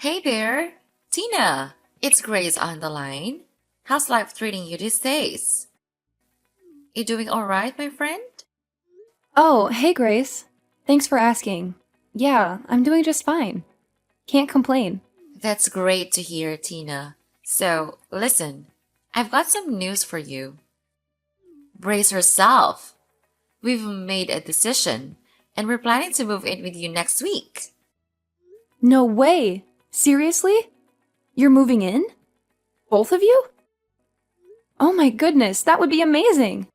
Hey there, Tina. It's Grace on the line. How's life treating you these days? You doing all right, my friend? Oh, hey Grace. Thanks for asking. Yeah, I'm doing just fine. Can't complain. That's great to hear, Tina. So, listen, I've got some news for you. Brace yourself. We've made a decision, and we're planning to move in with you next week. No way! Seriously? You're moving in? Both of you? Oh my goodness, that would be amazing!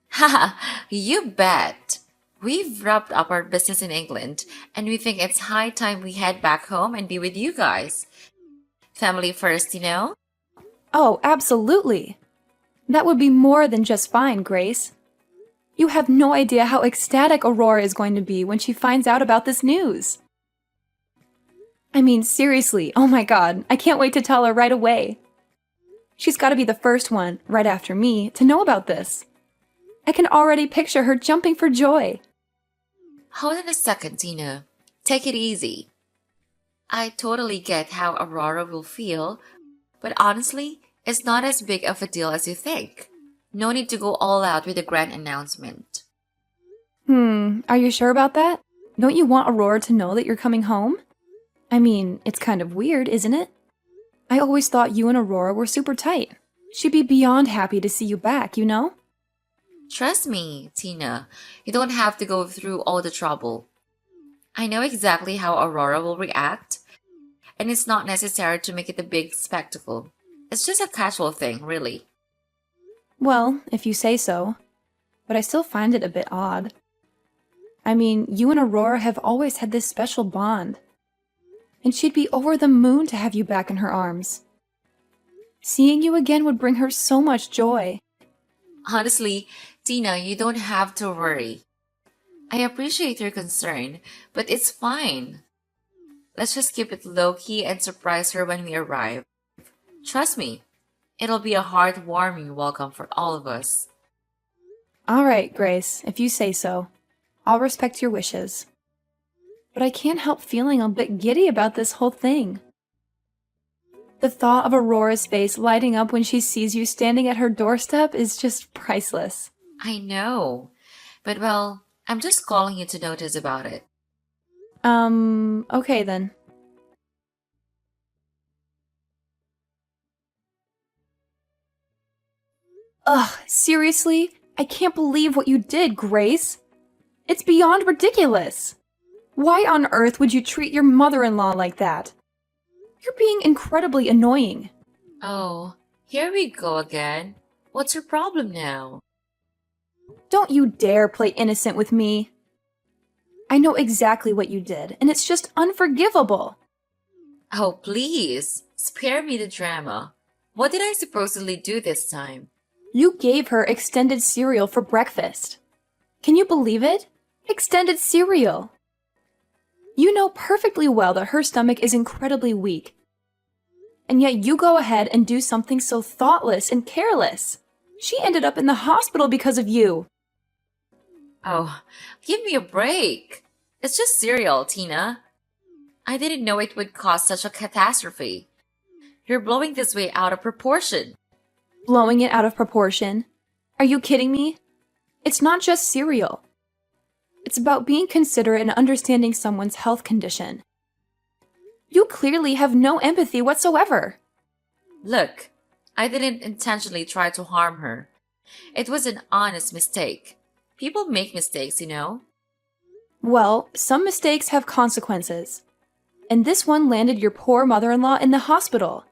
Haha, you bet. We've wrapped up our business in England, and we think it's high time we head back home and be with you guys. Family first, you know? Oh, absolutely! That would be more than just fine, Grace. You have no idea how ecstatic Aurora is going to be when she finds out about this news. I mean, seriously, oh my god, I can't wait to tell her right away. She's gotta be the first one, right after me, to know about this. I can already picture her jumping for joy. Hold on a second, Tina. Take it easy. I totally get how Aurora will feel, but honestly, it's not as big of a deal as you think. No need to go all out with a grand announcement. Are you sure about that? Don't you want Aurora to know that you're coming home? I mean, it's kind of weird, isn't it? I always thought you and Aurora were super tight. She'd be beyond happy to see you back, you know? Trust me, Tina, you don't have to go through all the trouble. I know exactly how Aurora will react, and it's not necessary to make it a big spectacle. It's just a casual thing, really. Well, if you say so. But I still find it a bit odd. I mean, you and Aurora have always had this special bond. And she'd be over the moon to have you back in her arms. Seeing you again would bring her so much joy. Honestly, Tina, you don't have to worry. I appreciate your concern, but it's fine. Let's just keep it low key and surprise her when we arrive. Trust me, it'll be a heartwarming welcome for all of us. Alright, Grace, if you say so. I'll respect your wishes. But I can't help feeling a bit giddy about this whole thing. The thought of Aurora's face lighting up when she sees you standing at her doorstep is just priceless. I know, but well, I'm just calling you to notice about it. Okay then. Ugh, seriously? I can't believe what you did, Grace. It's beyond ridiculous. Why on earth would you treat your mother-in-law like that? You're being incredibly annoying. Oh, here we go again. What's your problem now? Don't you dare play innocent with me. I know exactly what you did, and it's just unforgivable. Oh, please, spare me the drama. What did I supposedly do this time? You gave her extended cereal for breakfast. Can you believe it? Extended cereal. You know perfectly well that her stomach is incredibly weak. And yet you go ahead and do something so thoughtless and careless. She ended up in the hospital because of you. Oh, give me a break. It's just cereal, Tina. I didn't know it would cause such a catastrophe. You're blowing this way out of proportion. Blowing it out of proportion. Are you kidding me? It's not just cereal. It's about being considerate and understanding someone's health condition. You clearly have no empathy whatsoever. Look, I didn't intentionally try to harm her. It was an honest mistake. People make mistakes, you know? Well, some mistakes have consequences. And this one landed your poor mother-in-law in the hospital.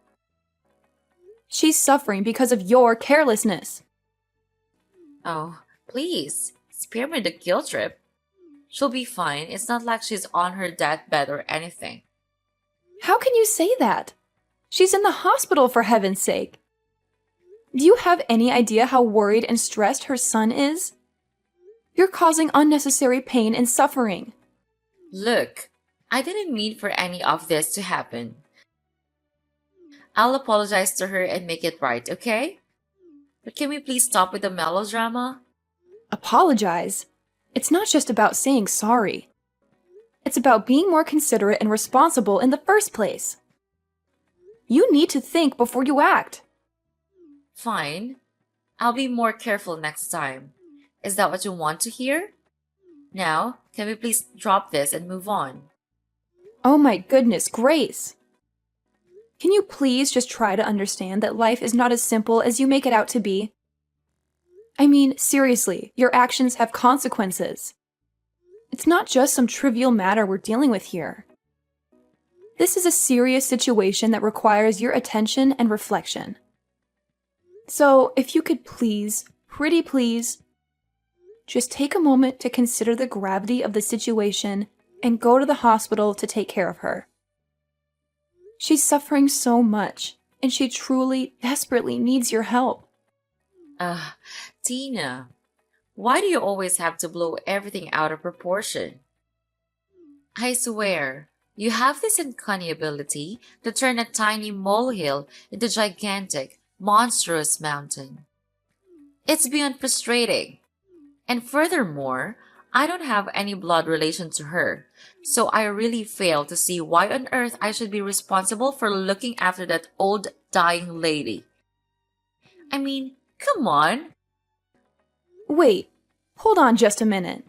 She's suffering because of your carelessness. Oh, please, spare me the guilt trip. She'll be fine. It's not like she's on her deathbed or anything. How can you say that? She's in the hospital, for heaven's sake. Do you have any idea how worried and stressed her son is? You're causing unnecessary pain and suffering. Look, I didn't mean for any of this to happen. I'll apologize to her and make it right, okay? But can we please stop with the melodrama? Apologize? It's not just about saying sorry. It's about being more considerate and responsible in the first place. You need to think before you act. Fine. I'll be more careful next time. Is that what you want to hear? Now, can we please drop this and move on? Oh my goodness, Grace! Can you please just try to understand that life is not as simple as you make it out to be? I mean, seriously, your actions have consequences. It's not just some trivial matter we're dealing with here. This is a serious situation that requires your attention and reflection. So, if you could please, pretty please, just take a moment to consider the gravity of the situation and go to the hospital to take care of her. She's suffering so much, and she truly, desperately needs your help. Tina, why do you always have to blow everything out of proportion? I swear, you have this uncanny ability to turn a tiny molehill into a gigantic, monstrous mountain. It's beyond frustrating. And furthermore, I don't have any blood relation to her, so I really fail to see why on earth I should be responsible for looking after that old dying lady. I mean, come on. Wait, hold on just a minute.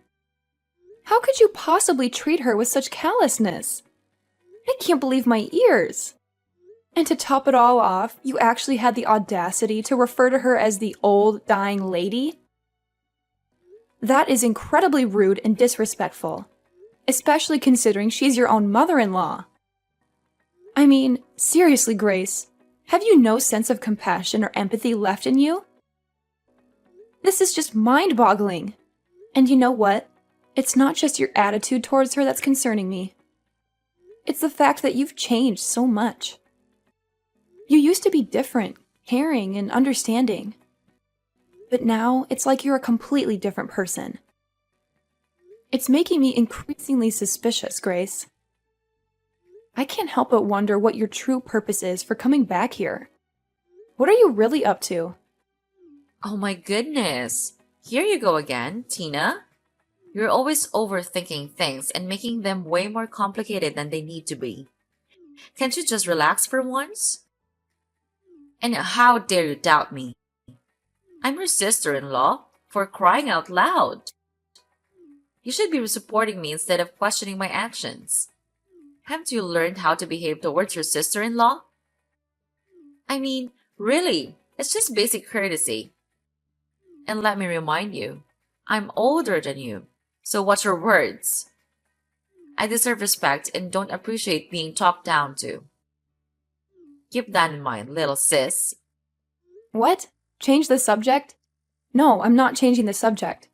How could you possibly treat her with such callousness? I can't believe my ears. And to top it all off, you actually had the audacity to refer to her as the old dying lady? That is incredibly rude and disrespectful, especially considering she's your own mother-in-law. I mean, seriously, Grace, have you no sense of compassion or empathy left in you? This is just mind-boggling. And you know what? It's not just your attitude towards her that's concerning me. It's the fact that you've changed so much. You used to be different, caring, and understanding. But now, it's like you're a completely different person. It's making me increasingly suspicious, Grace. I can't help but wonder what your true purpose is for coming back here. What are you really up to? Oh my goodness. Here you go again, Tina. You're always overthinking things and making them way more complicated than they need to be. Can't you just relax for once? And how dare you doubt me? I'm your sister-in-law, for crying out loud. You should be supporting me instead of questioning my actions. Haven't you learned how to behave towards your sister-in-law? I mean, really, it's just basic courtesy. And let me remind you, I'm older than you, so watch your words. I deserve respect and don't appreciate being talked down to. Keep that in mind, little sis. What? Change the subject? No, I'm not changing the subject.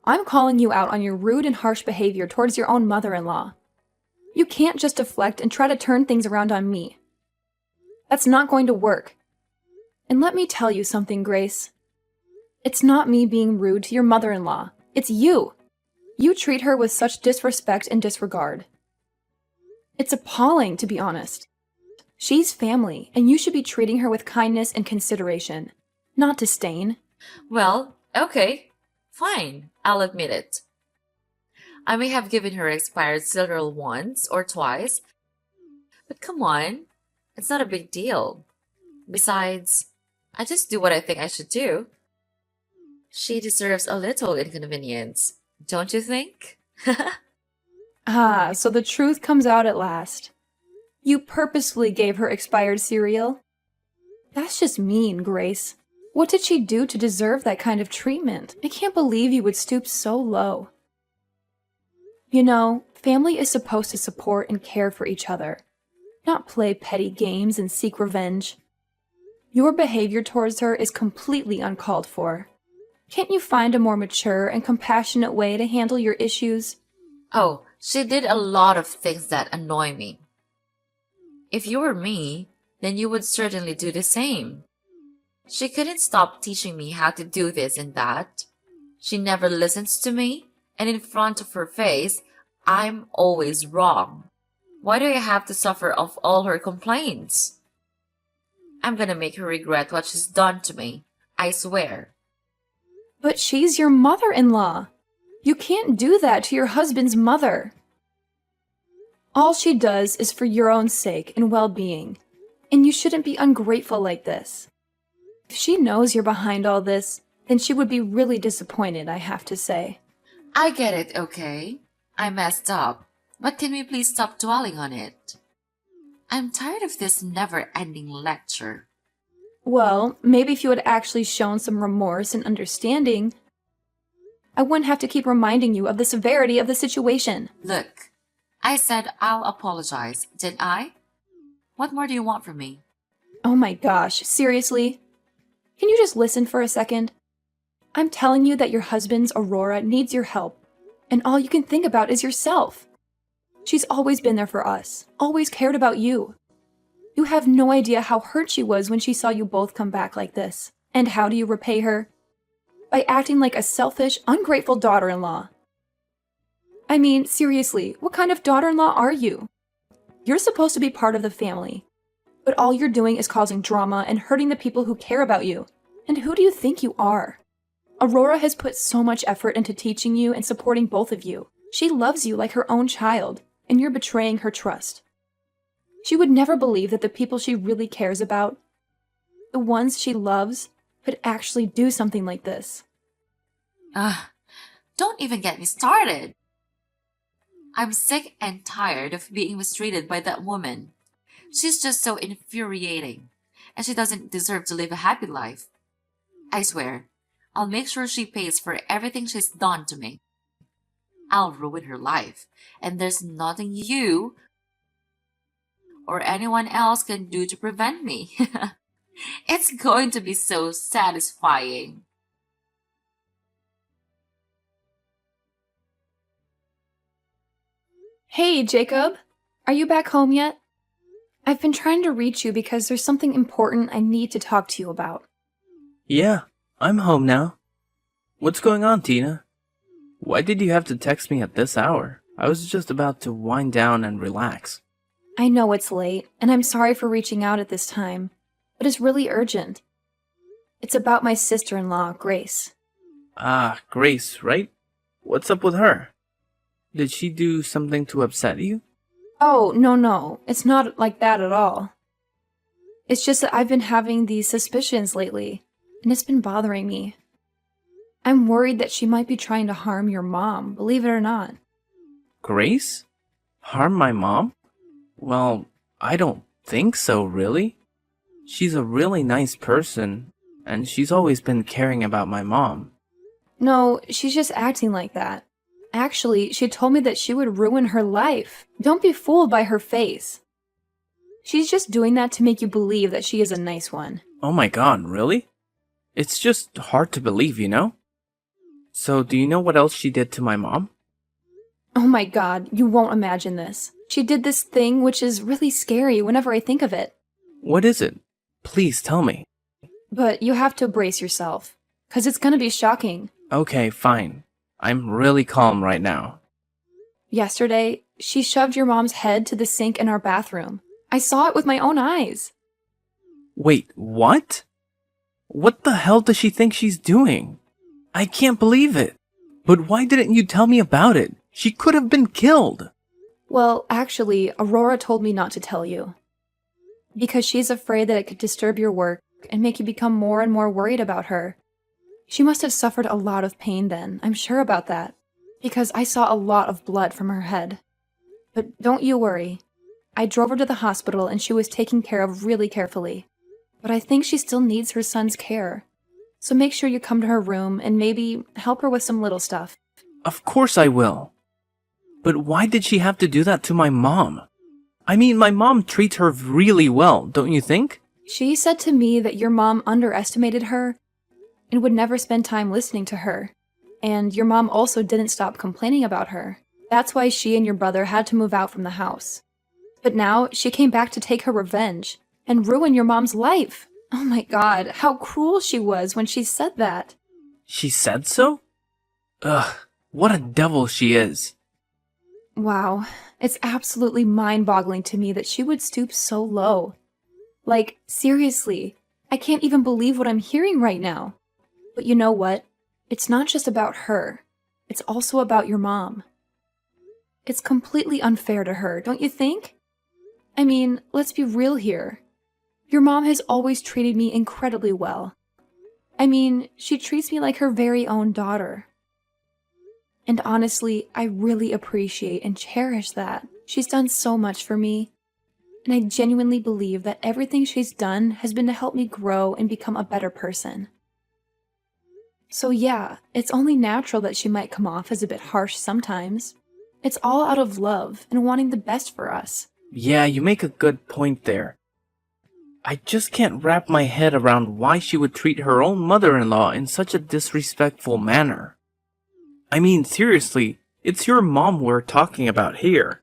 I'm calling you out on your rude and harsh behavior towards your own mother-in-law. You can't just deflect and try to turn things around on me. That's not going to work. And let me tell you something, Grace. It's not me being rude to your mother-in-law. It's you. You treat her with such disrespect and disregard. It's appalling, to be honest. She's family, and you should be treating her with kindness and consideration, not disdain. Well, okay. Fine, I'll admit it. I may have given her expired cereal once or twice, but come on, it's not a big deal. Besides, I just do what I think I should do. She deserves a little inconvenience, don't you think? So the truth comes out at last. You purposefully gave her expired cereal? That's just mean, Grace. What did she do to deserve that kind of treatment? I can't believe you would stoop so low. You know, family is supposed to support and care for each other, not play petty games and seek revenge. Your behavior towards her is completely uncalled for. Can't you find a more mature and compassionate way to handle your issues? Oh, she did a lot of things that annoy me. If you were me, then you would certainly do the same. She couldn't stop teaching me how to do this and that. She never listens to me, and in front of her face, I'm always wrong. Why do I have to suffer of all her complaints? I'm gonna make her regret what she's done to me, I swear. But she's your mother-in-law. You can't do that to your husband's mother. All she does is for your own sake and well-being, and you shouldn't be ungrateful like this. If she knows you're behind all this, then she would be really disappointed, I have to say. I get it, okay? I messed up. But can we please stop dwelling on it? I'm tired of this never-ending lecture. Well, maybe if you had actually shown some remorse and understanding, I wouldn't have to keep reminding you of the severity of the situation. Look, I said I'll apologize, didn't I? What more do you want from me? Oh my gosh, seriously? Can you just listen for a second? I'm telling you that your husband's Aurora needs your help, and all you can think about is yourself. She's always been there for us, always cared about you. You have no idea how hurt she was when she saw you both come back like this. And how do you repay her? By acting like a selfish, ungrateful daughter-in-law. I mean, seriously, what kind of daughter-in-law are you? You're supposed to be part of the family, but all you're doing is causing drama and hurting the people who care about you. And who do you think you are? Aurora has put so much effort into teaching you and supporting both of you. She loves you like her own child, and you're betraying her trust. She would never believe that the people she really cares about, the ones she loves, could actually do something like this. Don't even get me started. I'm sick and tired of being mistreated by that woman. She's just so infuriating, and she doesn't deserve to live a happy life. I swear, I'll make sure she pays for everything she's done to me. I'll ruin her life, and there's nothing you or anyone else can do to prevent me. It's going to be so satisfying. Hey, Jacob! Are you back home yet? I've been trying to reach you because there's something important I need to talk to you about. Yeah, I'm home now. What's going on, Tina? Why did you have to text me at this hour? I was just about to wind down and relax. I know it's late, and I'm sorry for reaching out at this time, but it's really urgent. It's about my sister-in-law, Grace. Ah, Grace, right? What's up with her? Did she do something to upset you? Oh, no, it's not like that at all. It's just that I've been having these suspicions lately, and it's been bothering me. I'm worried that she might be trying to harm your mom, believe it or not. Grace? Harm my mom? Well, I don't think so, really. She's a really nice person, and she's always been caring about my mom. No, she's just acting like that. Actually, she told me that she would ruin her life. Don't be fooled by her face. She's just doing that to make you believe that she is a nice one. Oh my god, really? It's just hard to believe, you know? So, do you know what else she did to my mom? Oh my god, you won't imagine this. She did this thing which is really scary whenever I think of it. What is it? Please tell me. But you have to brace yourself, 'cause it's gonna be shocking. Okay, fine. I'm really calm right now. Yesterday, she shoved your mom's head to the sink in our bathroom. I saw it with my own eyes. Wait, what? What the hell does she think she's doing? I can't believe it. But why didn't you tell me about it? She could have been killed. Well, actually, Aurora told me not to tell you. Because she's afraid that it could disturb your work and make you become more and more worried about her. She must have suffered a lot of pain then, I'm sure about that. Because I saw a lot of blood from her head. But don't you worry. I drove her to the hospital and she was taken care of really carefully. But I think she still needs her son's care. So make sure you come to her room and maybe help her with some little stuff. Of course I will. But why did she have to do that to my mom? I mean, my mom treats her really well, don't you think? She said to me that your mom underestimated her and would never spend time listening to her. And your mom also didn't stop complaining about her. That's why she and your brother had to move out from the house. But now she came back to take her revenge and ruin your mom's life. Oh my god, how cruel she was when she said that. She said so? Ugh, what a devil she is. Wow, it's absolutely mind-boggling to me that she would stoop so low. Like, seriously, I can't even believe what I'm hearing right now. But you know what? It's not just about her. It's also about your mom. It's completely unfair to her, don't you think? I mean, let's be real here. Your mom has always treated me incredibly well. I mean, she treats me like her very own daughter. And honestly, I really appreciate and cherish that. She's done so much for me. And I genuinely believe that everything she's done has been to help me grow and become a better person. So yeah, it's only natural that she might come off as a bit harsh sometimes. It's all out of love and wanting the best for us. Yeah, you make a good point there. I just can't wrap my head around why she would treat her own mother-in-law in such a disrespectful manner. I mean, seriously, it's your mom we're talking about here.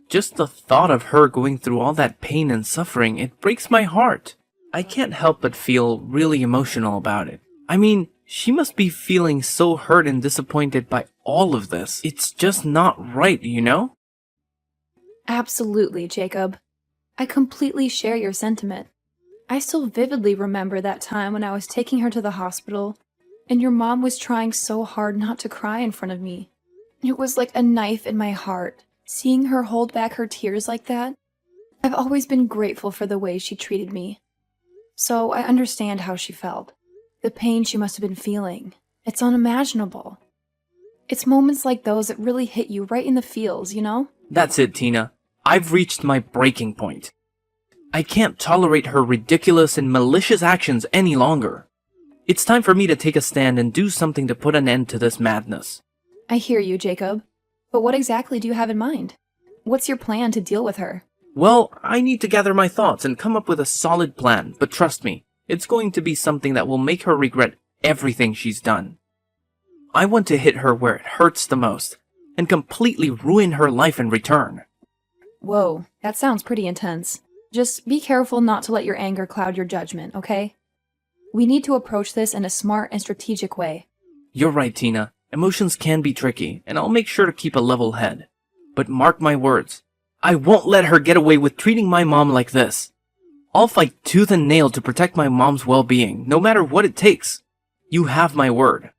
Just the thought of her going through all that pain and suffering, it breaks my heart. I can't help but feel really emotional about it. I mean, she must be feeling so hurt and disappointed by all of this. It's just not right, you know? Absolutely, Jacob. I completely share your sentiment. I still vividly remember that time when I was taking her to the hospital, and your mom was trying so hard not to cry in front of me. It was like a knife in my heart, seeing her hold back her tears like that. I've always been grateful for the way she treated me. So I understand how she felt. The pain she must have been feeling. It's unimaginable. It's moments like those that really hit you right in the feels, you know? That's it, Tina. I've reached my breaking point. I can't tolerate her ridiculous and malicious actions any longer. It's time for me to take a stand and do something to put an end to this madness. I hear you, Jacob. But what exactly do you have in mind? What's your plan to deal with her? Well, I need to gather my thoughts and come up with a solid plan, but trust me, it's going to be something that will make her regret everything she's done. I want to hit her where it hurts the most, and completely ruin her life in return. Whoa, that sounds pretty intense. Just be careful not to let your anger cloud your judgment, okay? We need to approach this in a smart and strategic way. You're right, Tina. Emotions can be tricky, and I'll make sure to keep a level head. But mark my words, I won't let her get away with treating my mom like this. I'll fight tooth and nail to protect my mom's well-being, no matter what it takes. You have my word.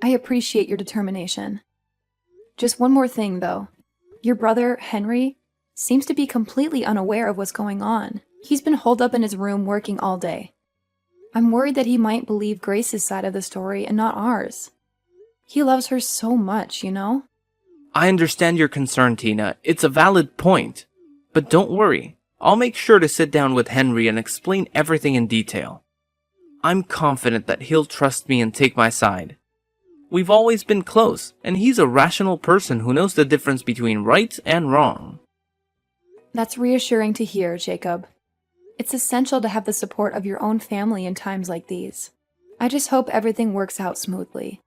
I appreciate your determination. Just one more thing, though. Your brother, Henry, seems to be completely unaware of what's going on. He's been holed up in his room working all day. I'm worried that he might believe Grace's side of the story and not ours. He loves her so much, you know? I understand your concern, Tina. It's a valid point. But don't worry. I'll make sure to sit down with Henry and explain everything in detail. I'm confident that he'll trust me and take my side. We've always been close, and he's a rational person who knows the difference between right and wrong. That's reassuring to hear, Jacob. It's essential to have the support of your own family in times like these. I just hope everything works out smoothly,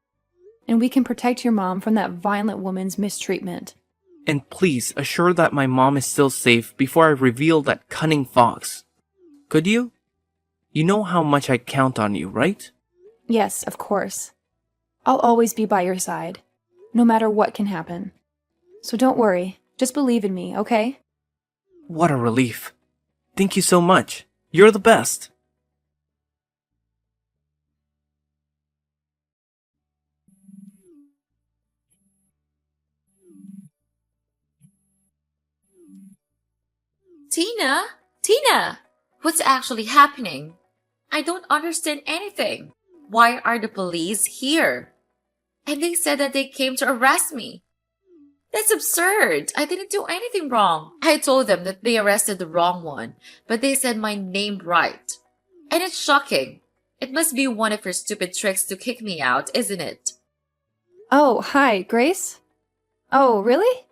and we can protect your mom from that violent woman's mistreatment. And please assure that my mom is still safe before I reveal that cunning fox. Could you? You know how much I count on you, right? Yes, of course. I'll always be by your side, no matter what can happen. So don't worry, just believe in me, okay? What a relief. Thank you so much. You're the best. Tina? Tina! What's actually happening? I don't understand anything. Why are the police here? And they said that they came to arrest me. That's absurd. I didn't do anything wrong. I told them that they arrested the wrong one, but they said my name right. And it's shocking. It must be one of your stupid tricks to kick me out, isn't it? Oh, hi, Grace? Oh, really?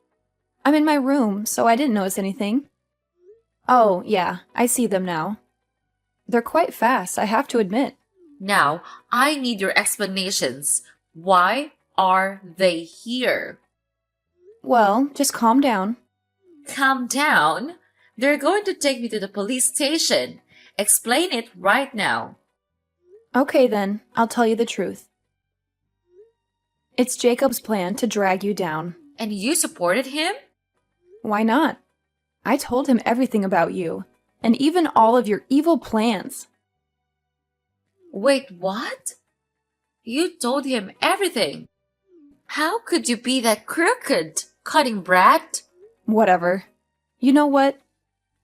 I'm in my room, so I didn't notice anything. Oh, yeah, I see them now. They're quite fast, I have to admit. Now, I need your explanations. Why are they here? Well, just calm down. Calm down. They're going to take me to the police station. Explain it right now. Okay then, I'll tell you the truth. It's Jacob's plan to drag you down. And you supported him? Why not? I told him everything about you, and even all of your evil plans. Wait, what? You told him everything. How could you be that crooked? Cutting brat? Whatever. You know what?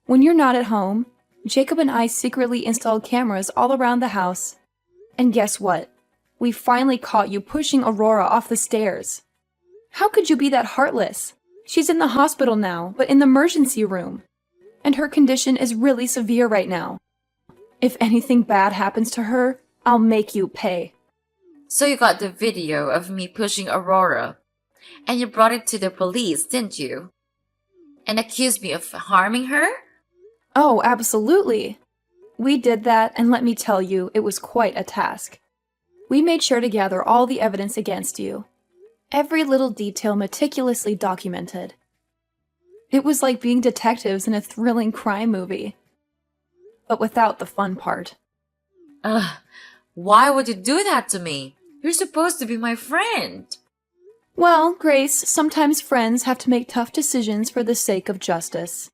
When you're not at home, Jacob and I secretly installed cameras all around the house. And guess what? We finally caught you pushing Aurora off the stairs. How could you be that heartless? She's in the hospital now, but in the emergency room. And her condition is really severe right now. If anything bad happens to her, I'll make you pay. So you got the video of me pushing Aurora, and you brought it to the police, didn't you? And accused me of harming her? Oh, absolutely. We did that, and let me tell you, it was quite a task. We made sure to gather all the evidence against you. Every little detail meticulously documented. It was like being detectives in a thrilling crime movie. But without the fun part. Ugh, why would you do that to me? You're supposed to be my friend. Well, Grace, sometimes friends have to make tough decisions for the sake of justice.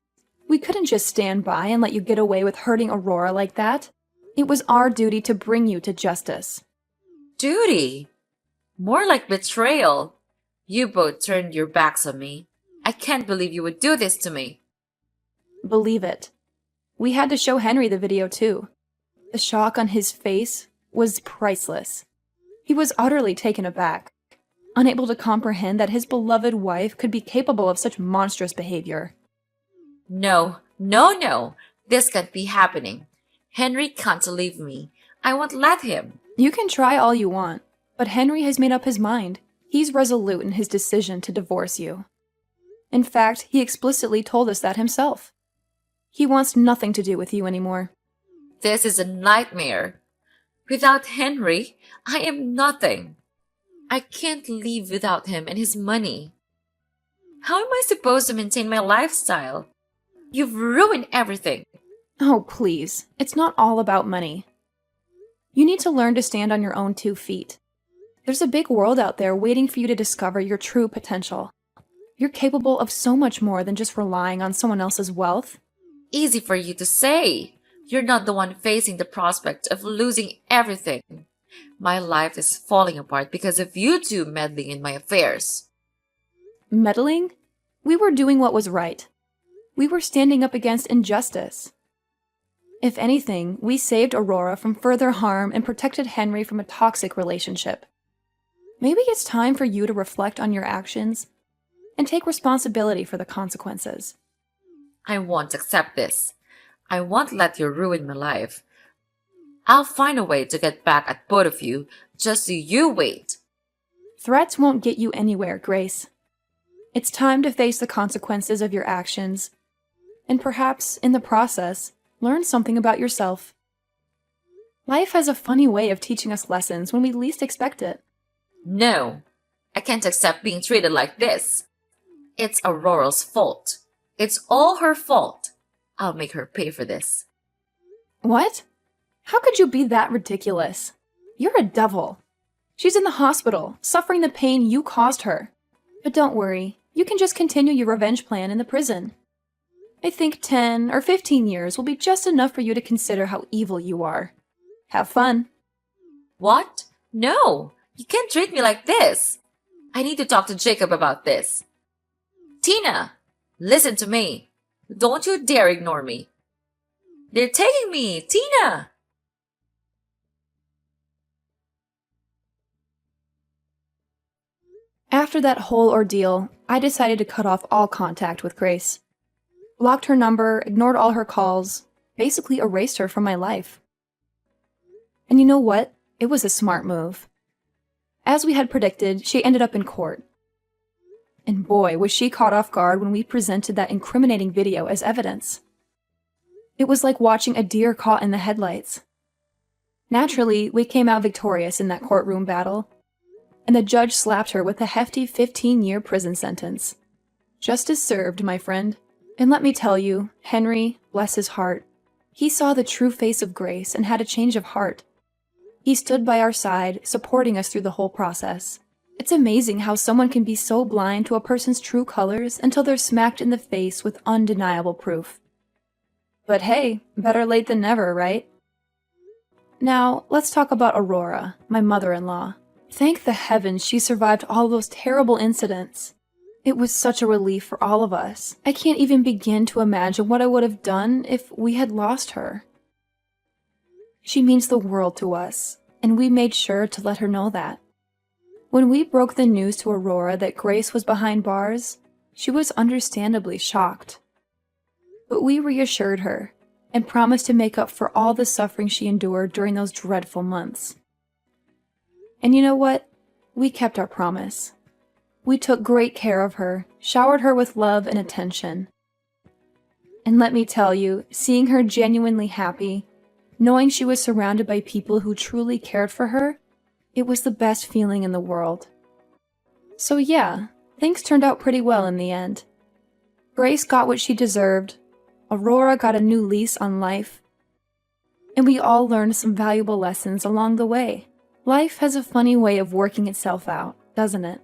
We couldn't just stand by and let you get away with hurting Aurora like that. It was our duty to bring you to justice. Duty? More like betrayal. You both turned your backs on me. I can't believe you would do this to me. Believe it. We had to show Henry the video too. The shock on his face was priceless. He was utterly taken aback, unable to comprehend that his beloved wife could be capable of such monstrous behavior. No, no, no. This can't be happening. Henry can't leave me. I won't let him. You can try all you want, but Henry has made up his mind. He's resolute in his decision to divorce you. In fact, he explicitly told us that himself. He wants nothing to do with you anymore. This is a nightmare. Without Henry, I am nothing. I can't live without him and his money. How am I supposed to maintain my lifestyle? You've ruined everything. Oh, please. It's not all about money. You need to learn to stand on your own 2 feet. There's a big world out there waiting for you to discover your true potential. You're capable of so much more than just relying on someone else's wealth. Easy for you to say. You're not the one facing the prospect of losing everything. My life is falling apart because of you two meddling in my affairs. Meddling? We were doing what was right. We were standing up against injustice. If anything, we saved Aurora from further harm and protected Henry from a toxic relationship. Maybe it's time for you to reflect on your actions and take responsibility for the consequences. I won't accept this. I won't let you ruin my life. I'll find a way to get back at both of you, just so you wait. Threats won't get you anywhere, Grace. It's time to face the consequences of your actions, and perhaps, in the process, learn something about yourself. Life has a funny way of teaching us lessons when we least expect it. No, I can't accept being treated like this. It's Aurora's fault. It's all her fault. I'll make her pay for this. What? How could you be that ridiculous? You're a devil. She's in the hospital, suffering the pain you caused her. But don't worry, you can just continue your revenge plan in the prison. I think 10 or 15 years will be just enough for you to consider how evil you are. Have fun. What? No, you can't treat me like this. I need to talk to Jacob about this. Tina, listen to me. Don't you dare ignore me. They're taking me, Tina! After that whole ordeal, I decided to cut off all contact with Grace. Blocked her number, ignored all her calls, basically erased her from my life. And you know what? It was a smart move. As we had predicted, she ended up in court. And boy, was she caught off guard when we presented that incriminating video as evidence. It was like watching a deer caught in the headlights. Naturally, we came out victorious in that courtroom battle, and the judge slapped her with a hefty 15-year prison sentence. Justice served, my friend. And let me tell you, Henry, bless his heart, he saw the true face of Grace and had a change of heart. He stood by our side, supporting us through the whole process. It's amazing how someone can be so blind to a person's true colors until they're smacked in the face with undeniable proof. But hey, better late than never, right? Now, let's talk about Aurora, my mother-in-law. Thank the heavens she survived all those terrible incidents. It was such a relief for all of us. I can't even begin to imagine what I would have done if we had lost her. She means the world to us, and we made sure to let her know that. When we broke the news to Aurora that Grace was behind bars, she was understandably shocked. But we reassured her and promised to make up for all the suffering she endured during those dreadful months. And you know what? We kept our promise. We took great care of her, showered her with love and attention. And let me tell you, seeing her genuinely happy, knowing she was surrounded by people who truly cared for her, it was the best feeling in the world. So yeah, things turned out pretty well in the end. Grace got what she deserved, Aurora got a new lease on life, and we all learned some valuable lessons along the way. Life has a funny way of working itself out, doesn't it?